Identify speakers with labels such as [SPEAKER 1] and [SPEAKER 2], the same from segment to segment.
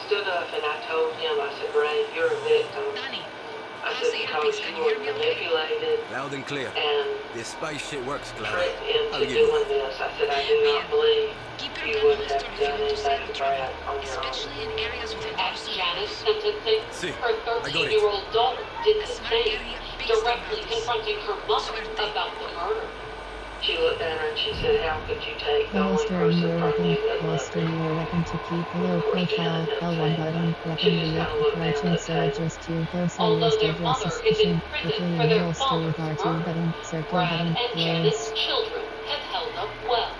[SPEAKER 1] stood up and I told him, I said, Ray, you're a victim. I said, because you were manipulated.
[SPEAKER 2] Loud and clear.
[SPEAKER 1] And
[SPEAKER 2] this space shit works, Clara.
[SPEAKER 1] tricked into doing this. I said, I do not believe you would have done anything to Brad on your own.
[SPEAKER 3] At Janice sentencing,
[SPEAKER 2] See,
[SPEAKER 3] her 13-year-old daughter did the same, directly confronting her mother about the murder.
[SPEAKER 1] She looked at her and she said, how could you take the only
[SPEAKER 4] Holster
[SPEAKER 1] person
[SPEAKER 4] your
[SPEAKER 1] from you
[SPEAKER 4] weapon.
[SPEAKER 1] that loved
[SPEAKER 4] Holster
[SPEAKER 1] you?
[SPEAKER 4] your weapon to keep low profile. L1 button. Weapon reload. Approaching surges to close
[SPEAKER 3] Although their
[SPEAKER 4] holster
[SPEAKER 3] mother is
[SPEAKER 4] suspicion.
[SPEAKER 3] in prison
[SPEAKER 4] Quickly
[SPEAKER 3] for their
[SPEAKER 4] holster with
[SPEAKER 3] father's
[SPEAKER 4] R2
[SPEAKER 3] murder,
[SPEAKER 4] button. Circle
[SPEAKER 3] Brad
[SPEAKER 4] button.
[SPEAKER 3] and
[SPEAKER 4] Close.
[SPEAKER 3] Janet's children have held up well.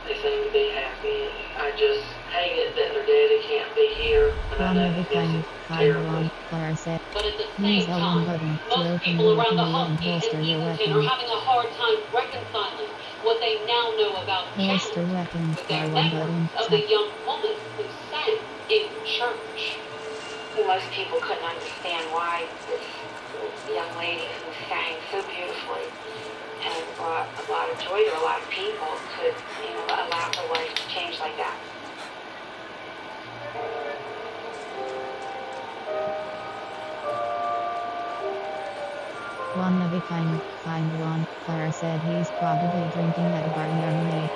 [SPEAKER 1] They seem to be happy. I just hate it that their daddy can't be here. And I
[SPEAKER 4] One
[SPEAKER 1] know
[SPEAKER 4] of a
[SPEAKER 1] this
[SPEAKER 4] kind.
[SPEAKER 1] is
[SPEAKER 4] Kind
[SPEAKER 1] terrible.
[SPEAKER 4] one. Clara said.
[SPEAKER 3] But at the
[SPEAKER 4] Use
[SPEAKER 3] same
[SPEAKER 4] L1
[SPEAKER 3] time,
[SPEAKER 4] button to
[SPEAKER 3] most
[SPEAKER 4] open
[SPEAKER 3] people
[SPEAKER 4] the
[SPEAKER 3] around
[SPEAKER 4] weapon
[SPEAKER 3] the
[SPEAKER 4] and
[SPEAKER 3] Husky and
[SPEAKER 4] holster your
[SPEAKER 3] Eagleton are
[SPEAKER 4] weapon.
[SPEAKER 3] having a hard time reconciling what they now know about
[SPEAKER 4] Holster
[SPEAKER 3] Janet
[SPEAKER 4] weapon.
[SPEAKER 3] with their
[SPEAKER 4] R1
[SPEAKER 3] memories
[SPEAKER 4] button.
[SPEAKER 3] of the young woman who sang in church.
[SPEAKER 5] Most people couldn't understand why this young lady who sang so beautifully and brought a lot of joy to a lot of people could, allow her life to change like that.
[SPEAKER 4] One of a kind one. Clara said he's probably drinking at a bar near me.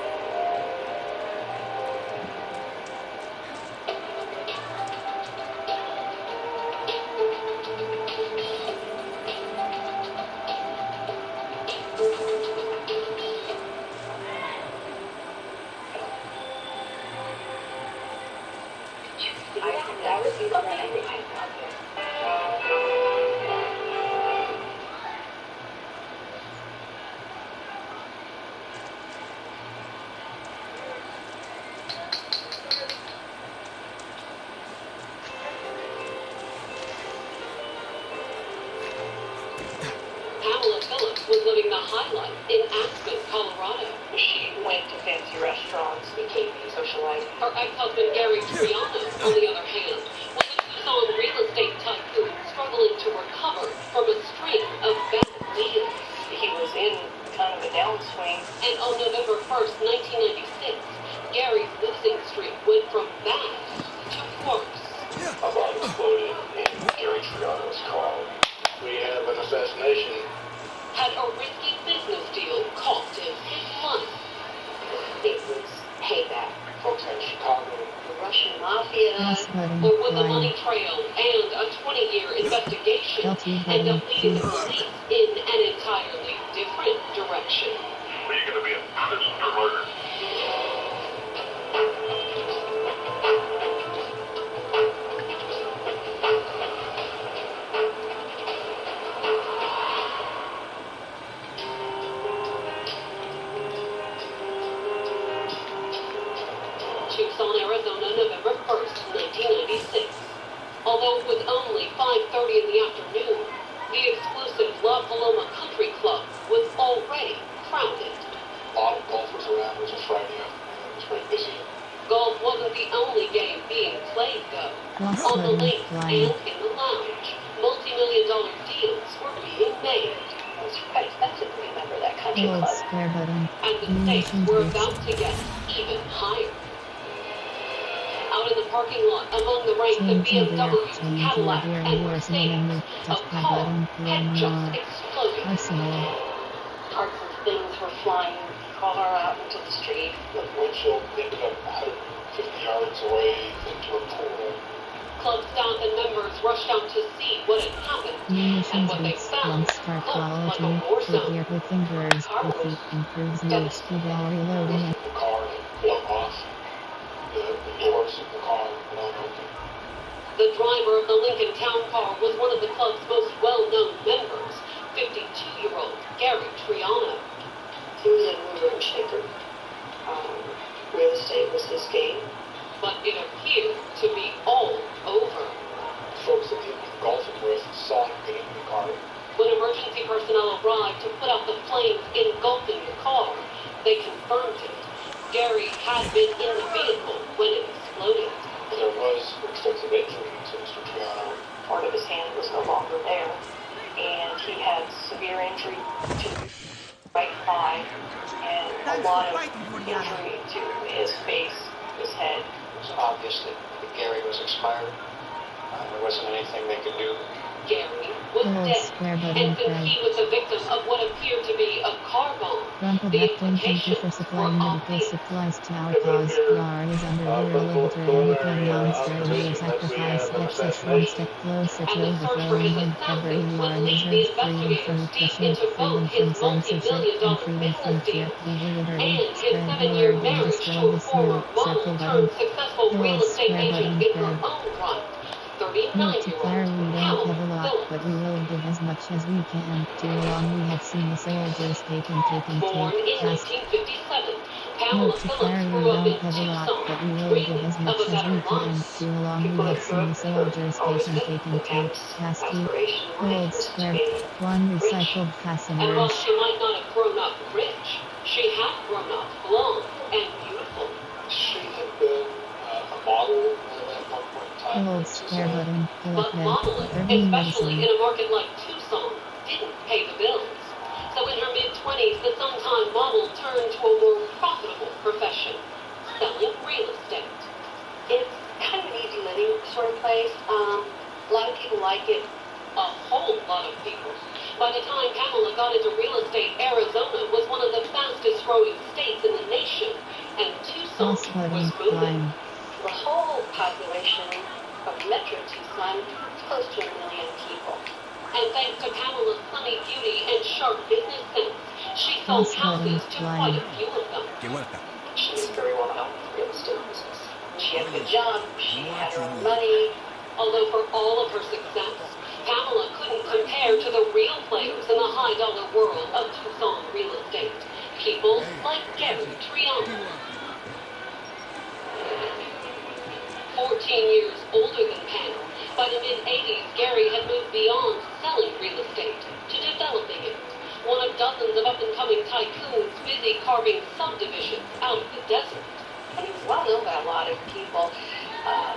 [SPEAKER 5] That would be the way I felt it.
[SPEAKER 3] Pamela Phillips was living the high life in Aspen, Colorado.
[SPEAKER 5] She went to fancy restaurants, became a socialite.
[SPEAKER 3] Her ex-husband Gary Triano, on the other hand, was a Tucson real estate tycoon struggling to recover from a string of bad deals.
[SPEAKER 5] He was in kind of a downswing.
[SPEAKER 3] And on November 1st, 1996, Gary's losing streak went from bad to worse.
[SPEAKER 6] A bomb exploded in Gary Triano's car. We have an assassination.
[SPEAKER 3] Had a risky business deal cost him his life.
[SPEAKER 5] It was payback.
[SPEAKER 6] Folks in Chicago.
[SPEAKER 5] The Russian mafia.
[SPEAKER 4] Press button.
[SPEAKER 3] Or with a
[SPEAKER 4] Line.
[SPEAKER 3] money trail and a 20-year investigation
[SPEAKER 4] L2
[SPEAKER 3] end up
[SPEAKER 4] button.
[SPEAKER 3] leading the police in an entirely different direction.
[SPEAKER 6] Are you going to be in prison for murder?
[SPEAKER 3] Tucson, Arizona, November 1st, 1996. Although it was only 5:30 in the afternoon, the exclusive La Paloma Country Club was already crowded.
[SPEAKER 6] A lot of golfers around. It was a Friday afternoon. It was very busy.
[SPEAKER 3] Golf wasn't the only game being played, though.
[SPEAKER 4] Plus
[SPEAKER 3] On the
[SPEAKER 4] button.
[SPEAKER 3] links
[SPEAKER 4] Line.
[SPEAKER 3] and in the lounge, multi-million-dollar deals were being made.
[SPEAKER 5] It was quite expensive to remember that country
[SPEAKER 4] Hold
[SPEAKER 5] club.
[SPEAKER 4] square button.
[SPEAKER 3] And the stakes were about to get even higher. Out in the parking lot, among the ranks of BMWs, Cadillacs, and Mercedes, a car had just exploded.
[SPEAKER 4] Arsenal.
[SPEAKER 5] Parts of things were flying far out into the street.
[SPEAKER 6] The windshield ended up 150 yards away into a pool.
[SPEAKER 3] Club staff and members rushed out to see what had happened, and
[SPEAKER 4] Munitions
[SPEAKER 3] what they
[SPEAKER 4] boots.
[SPEAKER 3] found
[SPEAKER 4] One star
[SPEAKER 3] looked like
[SPEAKER 4] quality.
[SPEAKER 3] a war
[SPEAKER 4] With
[SPEAKER 3] zone.
[SPEAKER 4] your fingers. Defeat improves move speed while reloading.
[SPEAKER 6] The car blew off. The doors of the car blown open.
[SPEAKER 3] The driver of the Lincoln Town Car was one of the club's most well-known members, 52-year-old Gary Triano.
[SPEAKER 5] He was a mover and shaker. Real estate was his game.
[SPEAKER 3] But it appeared to be all over.
[SPEAKER 6] Folks that he had been golfing with saw him get into the car.
[SPEAKER 3] When emergency personnel arrived to put out the flames engulfing the car, they confirmed it. Gary had been in the vehicle when it exploded.
[SPEAKER 6] There was extensive injury to Mr. Triano.
[SPEAKER 5] Part of his hand was no longer there. And he had severe injury to the right thigh and a lot of injury to his face, his head,
[SPEAKER 2] was obvious that Gary was expired. There wasn't anything they could do.
[SPEAKER 3] Gary was dead, and since he was the victim of what appeared to be a car bomb, the implications
[SPEAKER 4] for supplying
[SPEAKER 3] were
[SPEAKER 4] medical
[SPEAKER 3] obvious.
[SPEAKER 4] supplies to our cause. PR is under rural literary pronouns during sacrifice gets us one step closer to overthrowing him. Every one deserves freedom from oppression, freedom from censorship, and freedom from fear. We reiterate, spread the word and destroy this new circle button. Hold square button spread. Multiplier, we don't have a lot, but we will give as much as we can. Too long we have seen the soldiers taken, take. Cast. Multiplier, we don't have a lot, but we will give as much as we can. Too long we have seen the soldiers taken, take. Cast. Hold square. One recycled
[SPEAKER 3] And
[SPEAKER 4] passengers.
[SPEAKER 3] while she might not have grown up rich, she had grown up blonde and beautiful.
[SPEAKER 2] She had been a model at one point in time.
[SPEAKER 4] Hold square button.
[SPEAKER 3] But modeling, especially in a market like Tucson, didn't pay the bills. So in her mid-20s, the sometime model turned to a more profitable profession, selling real estate.
[SPEAKER 7] It's kind of an easy living sort of place. A lot of people like it.
[SPEAKER 3] A whole lot of people. By the time Pamela got into real estate, Arizona was one of the fastest growing states in the nation, and Tucson was booming.
[SPEAKER 7] The whole population of Metro Tucson is close to 1 million people.
[SPEAKER 3] And thanks to Pamela's sunny beauty and sharp business sense, she sold houses to quite a few of them.
[SPEAKER 7] She was very well known in the real estate business. She had a good job, she had her own money.
[SPEAKER 3] Although for all of her success, Pamela couldn't compare to the real players in the high-dollar world of Tucson real estate. People like Gary Triano. 14 years older than Pam, by the mid-'80s, Gary had moved beyond selling real estate to developing it. One of dozens of up-and-coming tycoons busy carving subdivisions out of the desert.
[SPEAKER 7] And he was well known by a lot of people,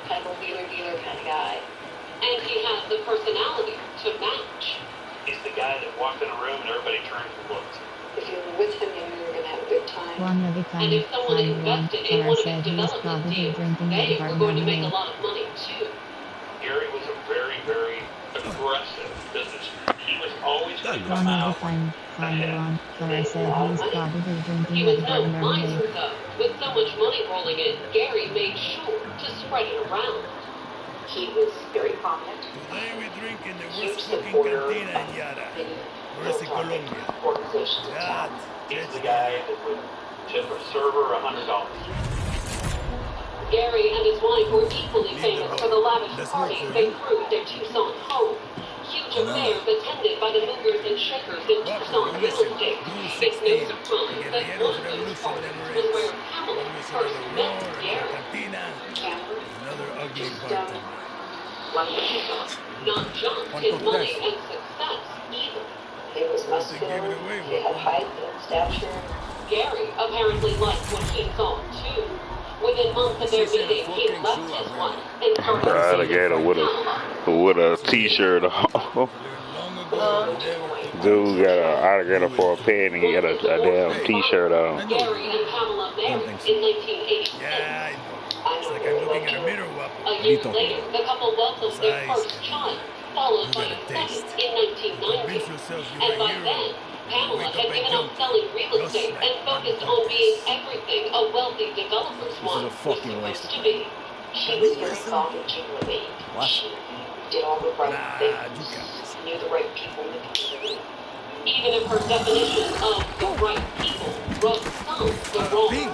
[SPEAKER 7] kind of a wheeler-dealer kind of guy.
[SPEAKER 3] And he has the personality to match.
[SPEAKER 8] He's the guy that walked in a room and everybody turned and looked.
[SPEAKER 7] If you were with him, you knew you were going to have a good time.
[SPEAKER 3] And if someone invested in one of his development deals, they were going to make a lot of money too.
[SPEAKER 8] Gary was a very, very aggressive businessman. He was always going to come out ahead.
[SPEAKER 3] He was no miser though. With so much money rolling in, Gary made sure to spread it around.
[SPEAKER 7] He was very prominent.
[SPEAKER 9] Today we drink in the
[SPEAKER 7] Huge
[SPEAKER 9] worst fucking
[SPEAKER 7] supporter
[SPEAKER 9] cantina in Yara.
[SPEAKER 7] of
[SPEAKER 9] in Colombia.
[SPEAKER 7] organizations in
[SPEAKER 9] God,
[SPEAKER 7] town.
[SPEAKER 8] He's the guy that would tip a server $100.
[SPEAKER 3] Gary and his wife were equally famous for the lavish parties they threw at their Tucson home. Huge affairs attended by the movers and shakers in Tucson real estate. It's no surprise that one of those parties was where Pamela first met Gary.
[SPEAKER 9] Another ugly
[SPEAKER 7] Just,
[SPEAKER 9] bartender.
[SPEAKER 7] like Tucson.
[SPEAKER 3] Not just his money and success either.
[SPEAKER 7] He was muscular, he had height and stature.
[SPEAKER 3] Gary apparently liked what he saw too. Within months of their meeting, he left his wife and started
[SPEAKER 10] Alligator with a t-shirt on. Dude got an alligator for a pen and he got a damn t-shirt on.
[SPEAKER 3] Gary and Pamela married in 1986.
[SPEAKER 9] Yeah, I know. It's like I'm looking at a mirror, guapo.
[SPEAKER 3] A year later, the couple welcomed their first child, followed by a second in 1990. And by then, Pamela had given up selling real estate and focused on being everything a wealthy developer's wife was supposed to be.
[SPEAKER 7] She was very involved in living. She did all the right things, knew the right people in the community.
[SPEAKER 3] Even if her definition of the right people rubbed some the wrong way.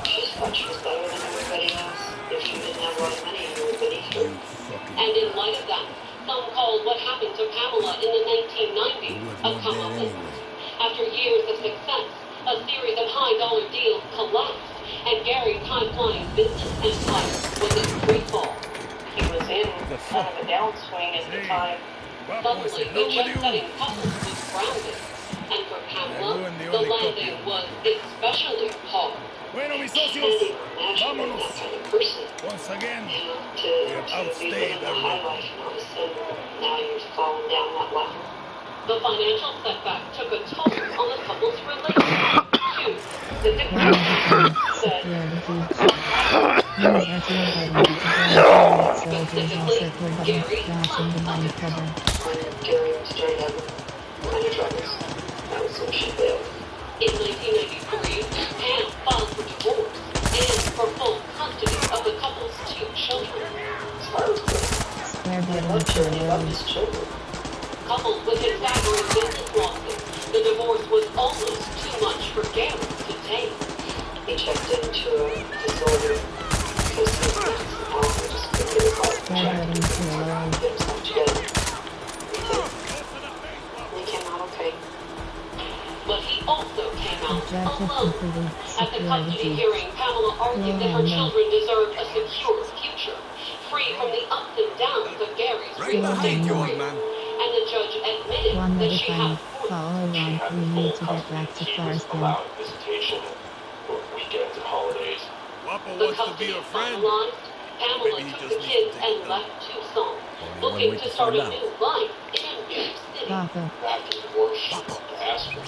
[SPEAKER 7] She just thought she was better than everybody else. If you didn't have a lot of money, you were beneath her.
[SPEAKER 3] And in light of that, some called what happened to Pamela in the 1990s a come up list. After years of success, a series of high-dollar deals collapsed, and Gary's high-flying business empire was in free fall.
[SPEAKER 7] He was in kind of a downswing at the time.
[SPEAKER 3] Suddenly, the jet-setting couple was grounded, and for Pamela, the landing was especially hard.
[SPEAKER 9] Bueno, mis
[SPEAKER 7] Can't
[SPEAKER 9] socios,
[SPEAKER 7] even imagine being that kind of person.
[SPEAKER 9] once again,
[SPEAKER 7] You know,
[SPEAKER 9] we
[SPEAKER 7] to
[SPEAKER 9] have
[SPEAKER 7] be
[SPEAKER 9] outstayed
[SPEAKER 7] living the
[SPEAKER 9] our
[SPEAKER 7] high
[SPEAKER 9] welcome.
[SPEAKER 7] life and all of a sudden, now you're falling down that ladder.
[SPEAKER 3] The financial setback took a toll on the couple's relationship, too.
[SPEAKER 7] The difference is that
[SPEAKER 4] soldiers also provided crashing behind cover.
[SPEAKER 1] When Gary was trying to have minor troubles, that was when she bailed.
[SPEAKER 3] In 1993, Pam filed for divorce and for full custody of the couple's 2 children.
[SPEAKER 4] Square button for Lily.
[SPEAKER 3] Coupled with his staggering business losses, the divorce was almost too much for Gary to take.
[SPEAKER 1] He checked into a facility because his mom just couldn't get his life
[SPEAKER 4] Square button for Lily.
[SPEAKER 1] get himself together. He came out okay.
[SPEAKER 3] But he also came out
[SPEAKER 4] Objective
[SPEAKER 3] alone.
[SPEAKER 4] completed.
[SPEAKER 3] At the custody
[SPEAKER 4] Security.
[SPEAKER 3] hearing, Pamela argued that her children deserved a secure future, free from the ups and downs of Gary's real estate career. And the judge admitted
[SPEAKER 4] One
[SPEAKER 3] that
[SPEAKER 4] at a
[SPEAKER 3] she
[SPEAKER 4] time.
[SPEAKER 3] had
[SPEAKER 4] Follow along. We need to get back to Clarkston.
[SPEAKER 6] allowed visitation for weekends and holidays.
[SPEAKER 9] Guapo
[SPEAKER 3] the
[SPEAKER 9] wants to
[SPEAKER 3] custody
[SPEAKER 9] be a friend.
[SPEAKER 3] finalized. Pamela
[SPEAKER 9] Maybe he
[SPEAKER 3] took
[SPEAKER 9] just
[SPEAKER 3] the
[SPEAKER 9] needs
[SPEAKER 3] kids
[SPEAKER 9] to take
[SPEAKER 3] and
[SPEAKER 9] it
[SPEAKER 3] left Tucson, looking to start a new life in a new city.
[SPEAKER 4] Papa.
[SPEAKER 2] After divorce, she asked me.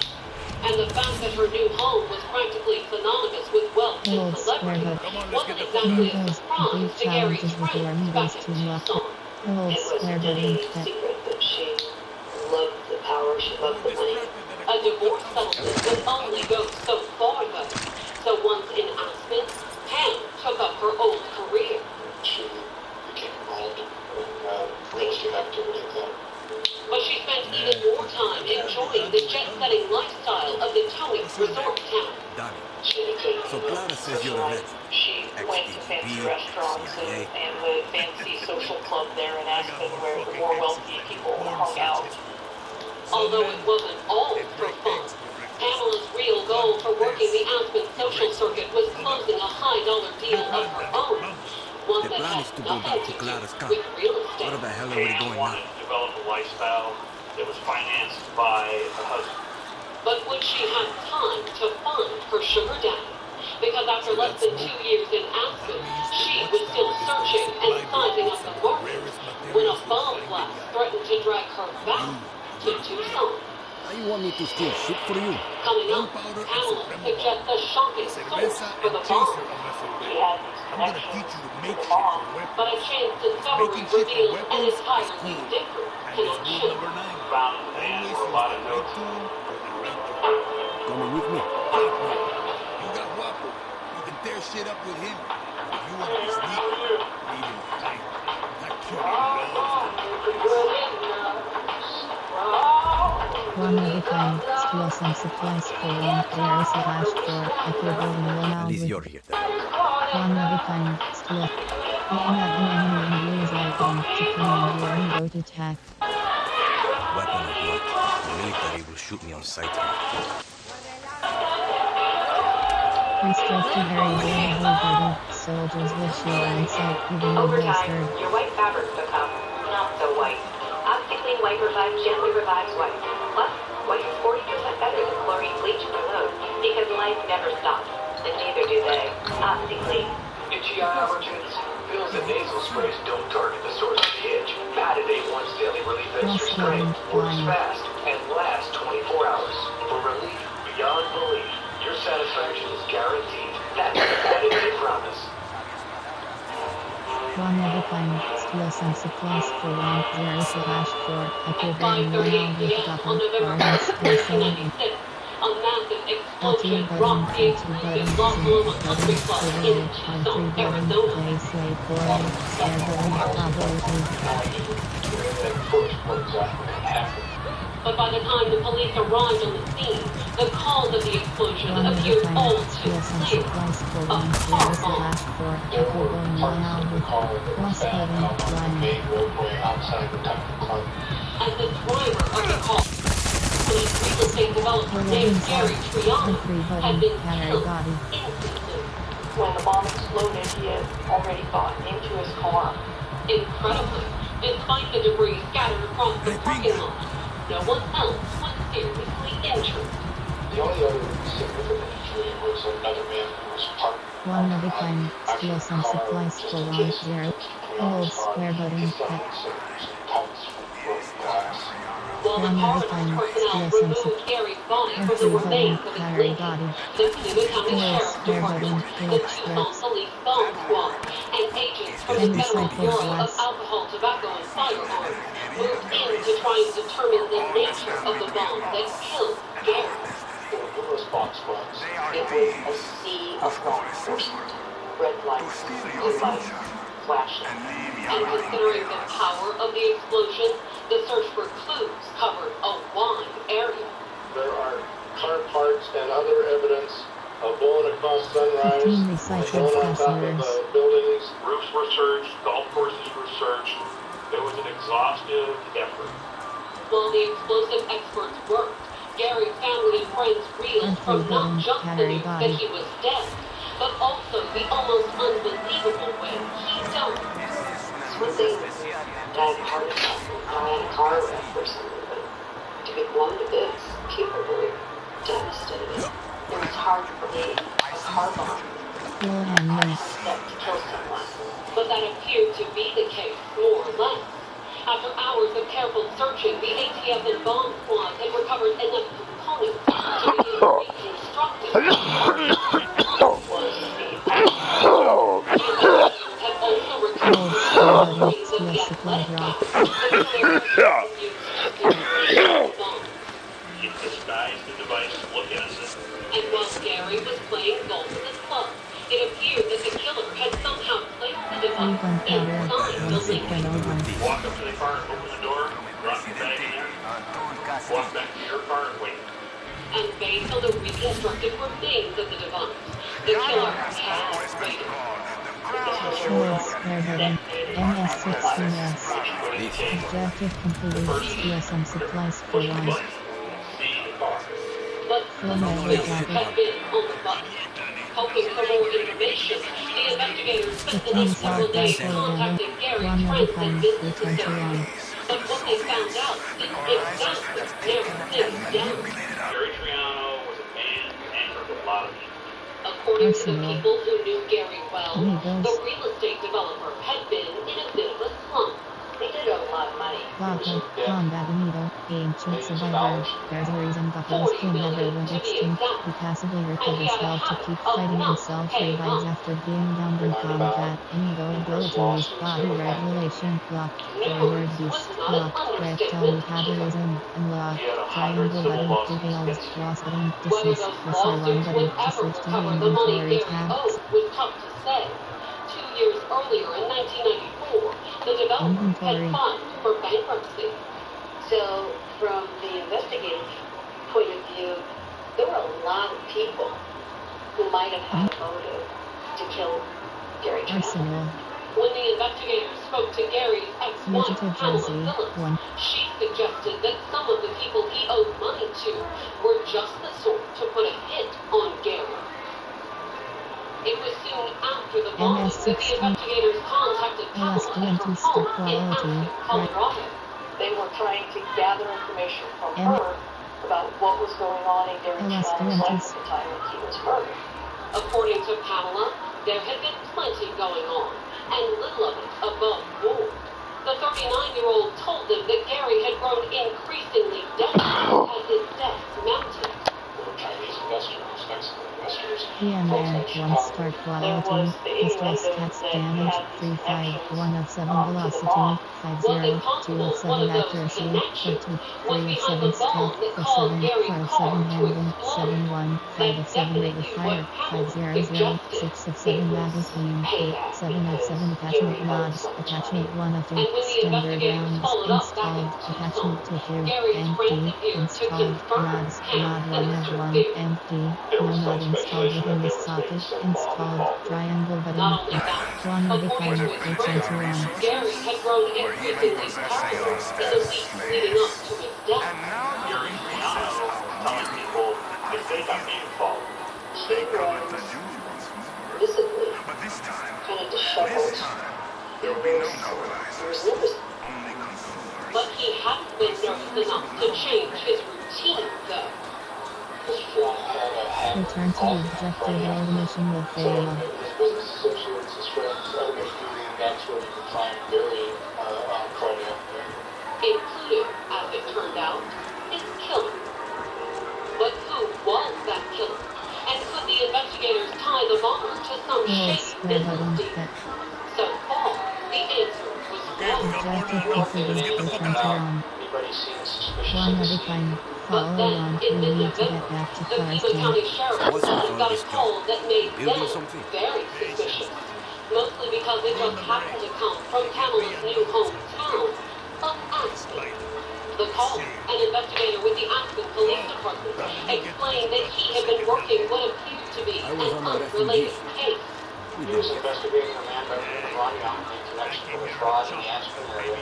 [SPEAKER 3] And the fact that her new home was practically synonymous with wealth and
[SPEAKER 4] Old square
[SPEAKER 3] celebrity
[SPEAKER 4] button.
[SPEAKER 9] Come on, let's
[SPEAKER 3] wasn't
[SPEAKER 9] get the
[SPEAKER 3] exactly a
[SPEAKER 4] Those
[SPEAKER 3] surprise
[SPEAKER 4] complete
[SPEAKER 3] to Gary's
[SPEAKER 4] challenges with your
[SPEAKER 3] friends
[SPEAKER 4] windows
[SPEAKER 3] back
[SPEAKER 4] to
[SPEAKER 3] in
[SPEAKER 4] left.
[SPEAKER 3] Tucson.
[SPEAKER 4] Old
[SPEAKER 1] It
[SPEAKER 4] square
[SPEAKER 1] wasn't
[SPEAKER 4] button.
[SPEAKER 1] any secret that she loved the power, she loved the money.
[SPEAKER 3] A divorce settlement would only go so far, though. So once in Aspen, Pam took up her old career.
[SPEAKER 2] She became involved in real estate activity then.
[SPEAKER 3] But she spent even more time enjoying the jet-setting lifestyle of the Tony resort town.
[SPEAKER 11] Donnie,
[SPEAKER 1] She became
[SPEAKER 11] so Clara says you're a vet.
[SPEAKER 1] She went to fancy restaurants and the fancy social club there in Aspen where the more wealthy people hung out.
[SPEAKER 3] Although it wasn't all for fun, Pamela's real goal for working the Aspen social circuit was closing a high-dollar deal of her own, one
[SPEAKER 11] The
[SPEAKER 3] that
[SPEAKER 11] plan
[SPEAKER 3] had
[SPEAKER 11] is to go back
[SPEAKER 3] nothing
[SPEAKER 11] to
[SPEAKER 3] to
[SPEAKER 11] Clara's
[SPEAKER 3] do
[SPEAKER 11] car.
[SPEAKER 3] with real
[SPEAKER 11] What
[SPEAKER 3] estate.
[SPEAKER 11] the hell are we
[SPEAKER 8] Pam
[SPEAKER 11] doing
[SPEAKER 8] wanted
[SPEAKER 11] now?
[SPEAKER 8] to develop a lifestyle that was financed by her husband.
[SPEAKER 3] But would she have time to find her sugar daddy? Because after less than 2 years in Aspen, she was still searching and sizing up the market when a bomb blast threatened to drag her back to Tucson.
[SPEAKER 11] Now you want me to steal shit for you?
[SPEAKER 3] Coming up, Pamela suggests a shocking source for the bomb.
[SPEAKER 1] He had these
[SPEAKER 9] I'm gonna
[SPEAKER 1] connections
[SPEAKER 9] teach you to
[SPEAKER 1] to
[SPEAKER 9] make
[SPEAKER 1] the
[SPEAKER 9] shit
[SPEAKER 1] bomb.
[SPEAKER 9] for weapons.
[SPEAKER 3] But a chance discovery
[SPEAKER 9] Making shit for
[SPEAKER 3] reveals an
[SPEAKER 9] weapons is
[SPEAKER 3] entirely
[SPEAKER 9] cool.
[SPEAKER 3] different
[SPEAKER 9] And it's rule
[SPEAKER 3] connection.
[SPEAKER 9] number 9.
[SPEAKER 8] Found in the van
[SPEAKER 9] Always
[SPEAKER 8] were a
[SPEAKER 9] use
[SPEAKER 8] lot
[SPEAKER 9] the
[SPEAKER 8] of
[SPEAKER 9] right
[SPEAKER 8] notes.
[SPEAKER 9] tool for the right job.
[SPEAKER 11] Coming with me.
[SPEAKER 9] You got Guapo. You can tear shit up with him. If you want to be sneaky, lead him tight. That cutie loves
[SPEAKER 4] One at a time. Steal some supplies for one player slash for equivalent one
[SPEAKER 11] At
[SPEAKER 4] out
[SPEAKER 11] least
[SPEAKER 4] with
[SPEAKER 11] you're here.
[SPEAKER 4] one at a time. Steal. Aim at an enemy and use icon to command your and go to attack.
[SPEAKER 11] Weapon or what? The military will shoot me on sight.
[SPEAKER 4] Restricted area button. Soldiers will shoot on sight even though
[SPEAKER 7] Over time,
[SPEAKER 4] holstered.
[SPEAKER 7] your white fabrics become not so white. OxyClean White Revive gently revives white. Plus, white is 40% better than chlorine bleach and remote because life never stops, and neither do they. OxyClean.
[SPEAKER 6] Itchy eye allergens. Pills and nasal sprays don't target the source of the itch. Added A1's daily relief extra strength works fast and lasts 24 hours. For relief beyond belief, your satisfaction is guaranteed. That's the Added A promise.
[SPEAKER 4] One at a time. Steal some supplies for one player slash for equivalent one out with double cards and selling.
[SPEAKER 3] A massive
[SPEAKER 4] L2
[SPEAKER 3] explosion
[SPEAKER 4] button,
[SPEAKER 3] rocked the
[SPEAKER 4] L2
[SPEAKER 3] exclusive
[SPEAKER 4] button,
[SPEAKER 3] Los
[SPEAKER 4] Z
[SPEAKER 3] Loma
[SPEAKER 4] button,
[SPEAKER 3] Country Club in
[SPEAKER 4] R3
[SPEAKER 3] Tucson,
[SPEAKER 4] button,
[SPEAKER 3] Arizona.
[SPEAKER 4] play slay 4, square button, combo 2.
[SPEAKER 3] But by the time the police arrived on the scene, the cause of the explosion
[SPEAKER 4] One at a
[SPEAKER 3] appeared all
[SPEAKER 4] time.
[SPEAKER 3] too
[SPEAKER 4] Steal some
[SPEAKER 3] clear.
[SPEAKER 4] supplies for
[SPEAKER 3] A
[SPEAKER 4] one
[SPEAKER 3] car
[SPEAKER 4] player
[SPEAKER 3] bomb.
[SPEAKER 4] slash for equivalent one out with plus button, line.
[SPEAKER 2] Outside the Tucker Club.
[SPEAKER 3] As the driver of the car, police real estate developer named Gary Triano had been killed instantly.
[SPEAKER 1] When the bomb exploded, he had already gotten into his car.
[SPEAKER 3] Incredibly, despite the debris scattered across the parking lot, no one else was seriously injured.
[SPEAKER 2] The only other significant injury was another man who was parked.
[SPEAKER 4] One at a time. Steal some supplies for one player. Hold square button, pet.
[SPEAKER 3] While While the coroner's personnel removed Gary's body from the remains of his lady, the Sonoma County Sheriff's Department, the Tucson Police Bomb Squad, and agents from the Federal Bureau of Alcohol, Tobacco, and Firearms moved in to try and determine the nature of the bomb that killed Gary.
[SPEAKER 2] There were numerous bomb squads.
[SPEAKER 1] It was a sea of law enforcement. Red lights, blue lights, flashing.
[SPEAKER 3] And considering the power of the explosion, the search for clues covered a wide area.
[SPEAKER 2] There are car parts and other evidence of blowing across Sunrise, blowing on top of buildings.
[SPEAKER 8] Roofs were searched, golf courses were searched. It was an exhaustive effort.
[SPEAKER 3] While the explosive experts worked, Gary's family and friends reeled from not just the news that he was dead, but also the almost unbelievable way he died.
[SPEAKER 1] It's one thing to die of a heart attack or die in a car wreck or something, but to be blown to bits, people were devastated. It was hard to believe a car bomb that to kill someone.
[SPEAKER 3] But that appeared to be the case, more or less. After hours of careful searching, the ATF and bomb squad had recovered enough components to begin reconstructing had also recovered
[SPEAKER 8] He disguised the device to look innocent.
[SPEAKER 3] And while Gary was playing golf in the club, it appeared that the killer had somehow placed the device inside the building.
[SPEAKER 8] Walk up to the car and open the door, drop the bag in there, walk back to your car and wait.
[SPEAKER 3] And based on the reconstructed remains of the device, the killer had waited.
[SPEAKER 4] MS-16S. Objective completed. USM supplies for one.
[SPEAKER 3] But some suspicion had been on the bus. Hoping for more information, the investigators spent the next several days contacting Gary's friends and business associates. But what they found out didn't exactly narrow things down.
[SPEAKER 8] Gary Triano was a man who anchored a lot of people.
[SPEAKER 3] According to the people who knew Gary well, the real estate developer had been in a bit of a slump.
[SPEAKER 1] They did owe a lot of money.
[SPEAKER 4] Lago, Combat Amigo, ancient survivor. There's a reason Buffalo's king never went extinct. He passively recovers health to keep fighting himself. Revives after being downed in combat. Amigo abilities, body regulation, lock, forward beast, lock, reptile metabolism, and lock. Triangle button, details, cross button, dismiss, pressure line button, assist to inventory tabs.
[SPEAKER 3] Was tough to say. 2 years earlier in 1994, the developer had filed for bankruptcy.
[SPEAKER 1] So, from the investigative point of view, there were a lot of people who might have had a motive to kill Gary Triano.
[SPEAKER 3] When the investigators spoke to Gary's ex-wife, Pamela Phillips, she suggested that some of the people he owed money to were just the sort to put a hit on Gary. It was soon after the bombing that the investigators contacted Pamela at her home in Aspen, Colorado.
[SPEAKER 1] They were trying to gather information from her about what was going on in Gary Triano's life at the time that he was murdered.
[SPEAKER 3] According to Pamela, there had been plenty going on, and little of it above board. The 39-year-old told them that Gary had grown increasingly desperate as his debts mounted.
[SPEAKER 2] Chinese investors, Mexican investors.
[SPEAKER 4] PMR 1 start quality, distress cats damage, 351 of 7 velocity, 50, 2 of 7 accuracy, 42, 3 of 7 stealth, 4 7, 4 of 7 handling, 7 1, 5 of 7 rate of fire, 5 0 0, 6 of 7 magazine, 8, 7 of 7 attachment mods, attachment 1 of 2, standard rounds, installed, attachment to 2, empty, installed, mods, mod 1 of 1, empty, no mod installed within this socket, installed, triangle button, one modifier, H1.
[SPEAKER 3] Gary had grown increasingly powerful in the weeks leading up to his death.
[SPEAKER 8] Gary Triano telling people if they got me involved.
[SPEAKER 1] He was visibly kind of disheveled. He was nervous.
[SPEAKER 3] But he hadn't been nervous enough to change his routine, though.
[SPEAKER 4] Return to the objective elimination will fail.
[SPEAKER 2] His business associates, his friends, elements duty, and that's where you can find Gary on Friday afternoon.
[SPEAKER 3] Including, as it turned out, shaped business. So far, the answer was no.
[SPEAKER 4] Objective completed. Defend Ron.
[SPEAKER 2] Anybody seen suspicious
[SPEAKER 4] One
[SPEAKER 2] in the
[SPEAKER 4] at a
[SPEAKER 2] scene?
[SPEAKER 4] time.
[SPEAKER 3] But
[SPEAKER 4] Follow
[SPEAKER 3] then,
[SPEAKER 4] on.
[SPEAKER 3] in
[SPEAKER 4] We need to
[SPEAKER 3] mid-November,
[SPEAKER 4] get back to
[SPEAKER 3] the Pima
[SPEAKER 4] Clarkston.
[SPEAKER 3] County Sheriff's
[SPEAKER 11] So what's the
[SPEAKER 3] Office
[SPEAKER 11] point
[SPEAKER 3] got
[SPEAKER 11] of
[SPEAKER 3] a
[SPEAKER 11] this job?
[SPEAKER 3] call that made
[SPEAKER 11] Building
[SPEAKER 3] them
[SPEAKER 11] something?
[SPEAKER 3] very suspicious. Mostly because it just happened to come from Pamela's new hometown of Aspen. The call, an investigator with the Aspen Police Department, explained that he had been working what appeared to be an unrelated case.
[SPEAKER 2] He was investigating a man by the name of Ron Young in connection with a fraud in the Aspen area.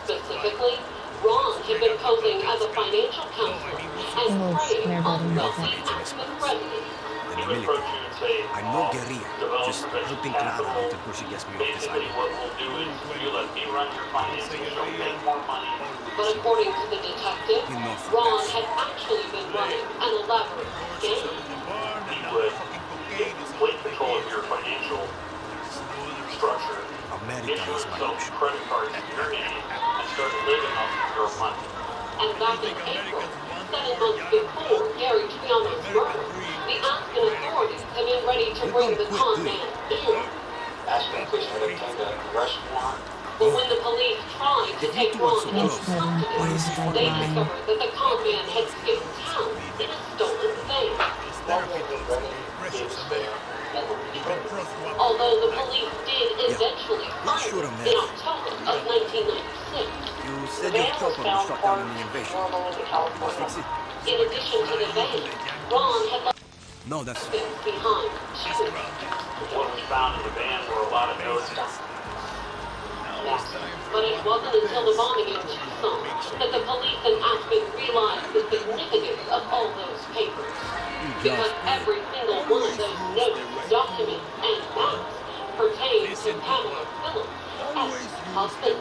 [SPEAKER 3] Specifically, Ron had been posing as a financial counselor and preying on wealthy Aspen residents.
[SPEAKER 11] In the military, I'm no guerrilla, just helping Clara until she gets me off this island.
[SPEAKER 8] What we'll do is you let me run your finances, you'll make more money.
[SPEAKER 3] But according to the detective, Ron had actually been running an elaborate scam.
[SPEAKER 8] He would get complete control of your financial structure,
[SPEAKER 11] America
[SPEAKER 8] issue
[SPEAKER 11] is my
[SPEAKER 8] himself
[SPEAKER 11] option.
[SPEAKER 8] credit cards in your name, and start living off of your money.
[SPEAKER 3] And back in April, 7 months before Gary Triano's murder, the Aspen authorities had been ready to bring the con man in.
[SPEAKER 2] Aspen police had obtained an arrest warrant.
[SPEAKER 3] But when the police tried to take Ron into custody, they discovered that the con man had skipped town in a stolen van.
[SPEAKER 2] That made them ready to give us there.
[SPEAKER 3] Although the police did eventually find him in October of 1996.
[SPEAKER 11] You said your chopper was shot down in the invasion. Fix it.
[SPEAKER 3] In addition to the van, Ron had left
[SPEAKER 11] No, that's...
[SPEAKER 3] things behind too.
[SPEAKER 8] What was found in the van were a lot of notes.
[SPEAKER 3] But it wasn't until the bombing in Tucson that the police in Aspen realized the significance of all those papers. Because every single one of those notes, documents, and maps pertained to Pamela Phillips as husband.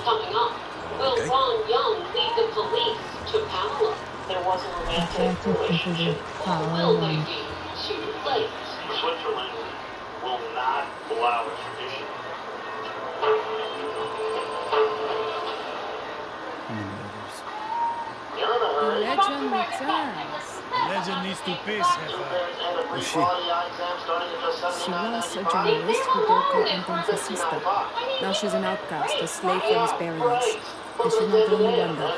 [SPEAKER 3] Coming up, will Ron Young lead the police to Pamela? There was a romantic
[SPEAKER 4] Objective
[SPEAKER 3] relationship.
[SPEAKER 4] completed.
[SPEAKER 3] Or
[SPEAKER 4] Follow
[SPEAKER 3] will they
[SPEAKER 4] on.
[SPEAKER 3] be too late?
[SPEAKER 8] Switzerland will not allow extradition.
[SPEAKER 2] You're in a hurry.
[SPEAKER 12] Legend returns.
[SPEAKER 9] Legend needs to piss,
[SPEAKER 2] Who's
[SPEAKER 11] she?
[SPEAKER 12] She was a journalist who broke her entrance to sister. Now she's an outcast, a slave for his parents. And she's not the only one though.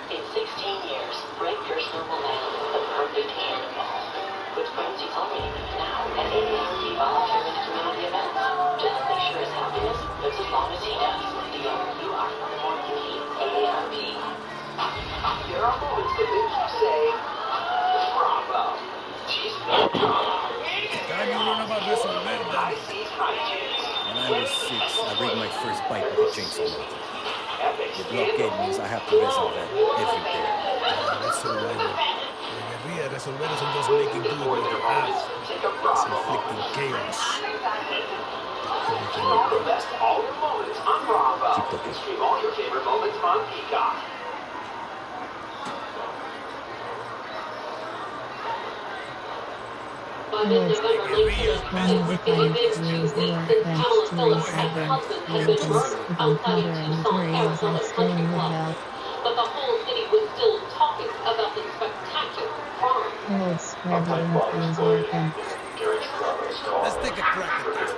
[SPEAKER 7] In 16 years, Greg Kirshner will land the perfect handball. Which brings you only now at AARP volunteer with community events. Just make sure his happiness lives as long as he does. The younger you are, the more you need AARP.
[SPEAKER 6] There are moments that make you say, bravo. She's no drama. I see hijinks.
[SPEAKER 11] When I was 6, I rigged my first bike with a chainsaw motor. The blockade means I have to resolve that every day.
[SPEAKER 9] Resolver isn't just making do with your hands. It's inflicting chaos.
[SPEAKER 6] All the best, all your moments on Bravo.
[SPEAKER 11] Keep talking.
[SPEAKER 6] Stream all your favorite moments on Peacock.
[SPEAKER 3] By mid-November 1996, it had been 2 weeks since Pamela Phillips' ex-husband had been murdered outside of Tucson, Arizona's country club. But the whole city was still talking about the spectacular crime.
[SPEAKER 4] Old square button is working.
[SPEAKER 9] Let's take a crack at this.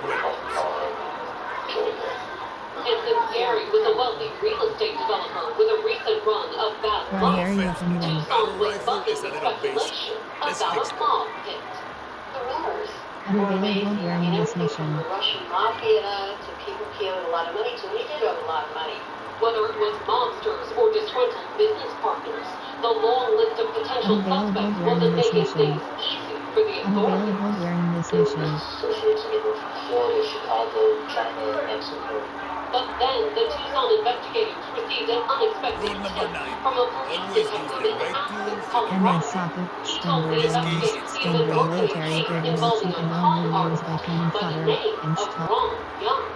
[SPEAKER 3] And since Gary was a wealthy real estate developer with a recent run of bad luck, Tucson was buzzing with speculation about a mob hit.
[SPEAKER 1] The rumors
[SPEAKER 4] Unavailable
[SPEAKER 1] amazing.
[SPEAKER 4] during this mission.
[SPEAKER 1] From the Russian mafia to people who owed a lot of money to we did owe a lot of money.
[SPEAKER 3] Whether it was mobsters or disgruntled business partners, the long list of potential suspects wasn't making things easy for the authorities.
[SPEAKER 4] Unavailable during this mission.
[SPEAKER 2] Associates anywhere from Florida, Chicago, China, Mexico.
[SPEAKER 3] But then the Tucson investigators received an unexpected tip from a police detective in Aspen,
[SPEAKER 4] And
[SPEAKER 3] Colorado.
[SPEAKER 4] they socket
[SPEAKER 3] He told the investigators he had been working a case involving a con artist by the name of Ron Young.